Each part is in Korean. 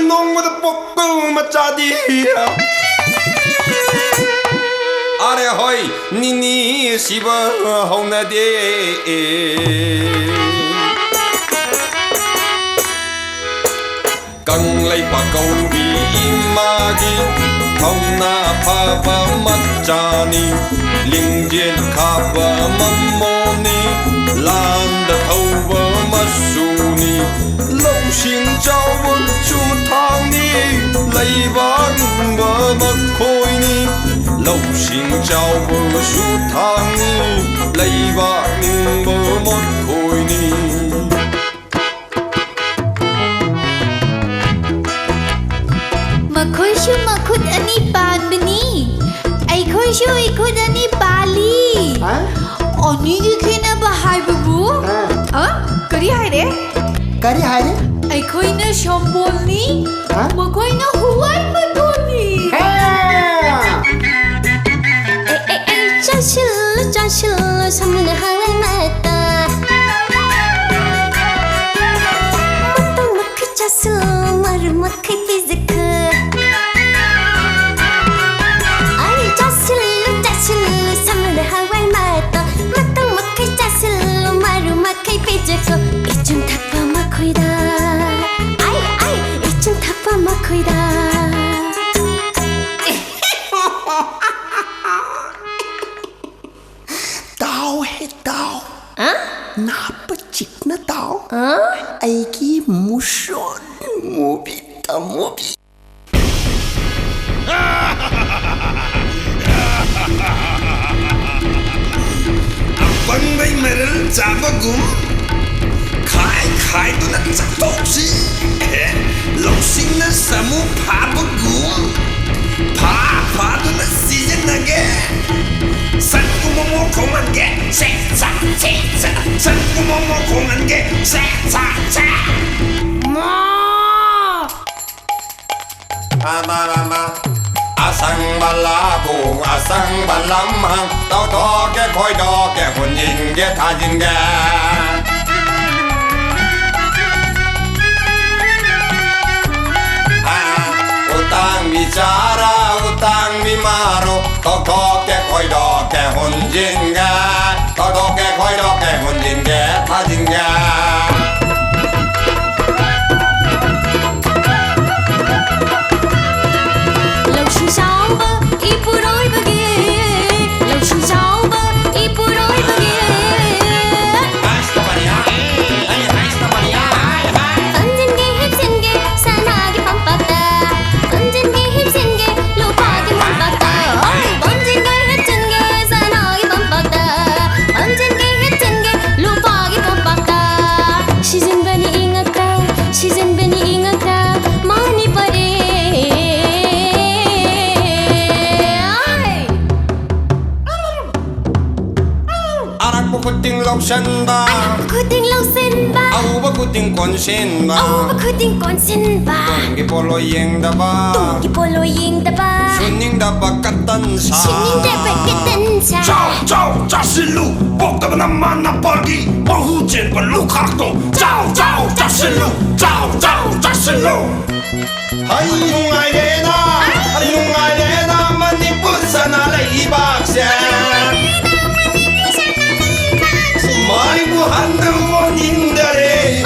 농무도 볶음마 짜디야 아래 허이 니니 씹어 홍나디 강레이 바고비 이마기 통나 파바 맞자니 링진 카바 맘모니 란다 타우바 마수니 롱신 자원 주탕니 레이바 바 마코이니 롱신 자원 주탕니 레이바 바 마코이니 Makoy siya makod ani panbani. Ay koy siya ikod ani bali. Ani di kinabahay babu? Kari hay de? Kari hai de? Ay koy na shampoo ni. Makoy na huwan babu ni. 짜실 선물을 하와이 맞다 못도 먹기 짜수 마루 먹기 피지크 아니 짜실 선물을 하와이 맞다 못도 먹기 짜실 마루 먹기 피지크 이쯤 타파 마코이다 아이 이쯤 타파 마코이다 Tao hết tao Napa chip na tao Ai ki muson Mubita mubi Bangay meral 잡아금 카이 누나 짝독시 롱싱나 사무 파버금 파 누나 시즌나게 산구모모 공한게 세차 산구모모 공한게 세차 아마라마 아상발라고 아상발람항 떠덕게 거이덕게 혼인게 다진게 우땅 미자라 우땅 미마로 떡덕게 거이덕게 혼진게 떡덕게 거이덕게 혼진게 다진게 kuting lộc sen ba kuting lộc sen ba au ba kuting kon sen ba Tongi polo yeng da ba Suning da ba katan sa Chao 자실루 볶아봐 나만나 뻘기 어후젠 벌루 카락동 짜오 자실루 자실루 하이룽아이 레나 만니 부사나 레이박세 마이구 한두 원인다래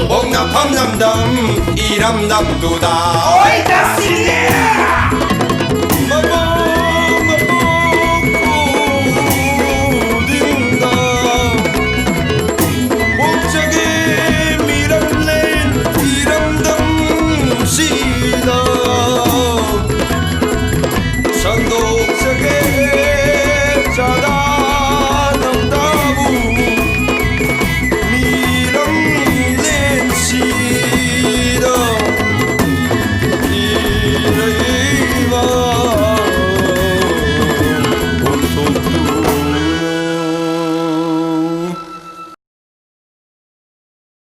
옥나 팜남담 이람담두다 어이 다시네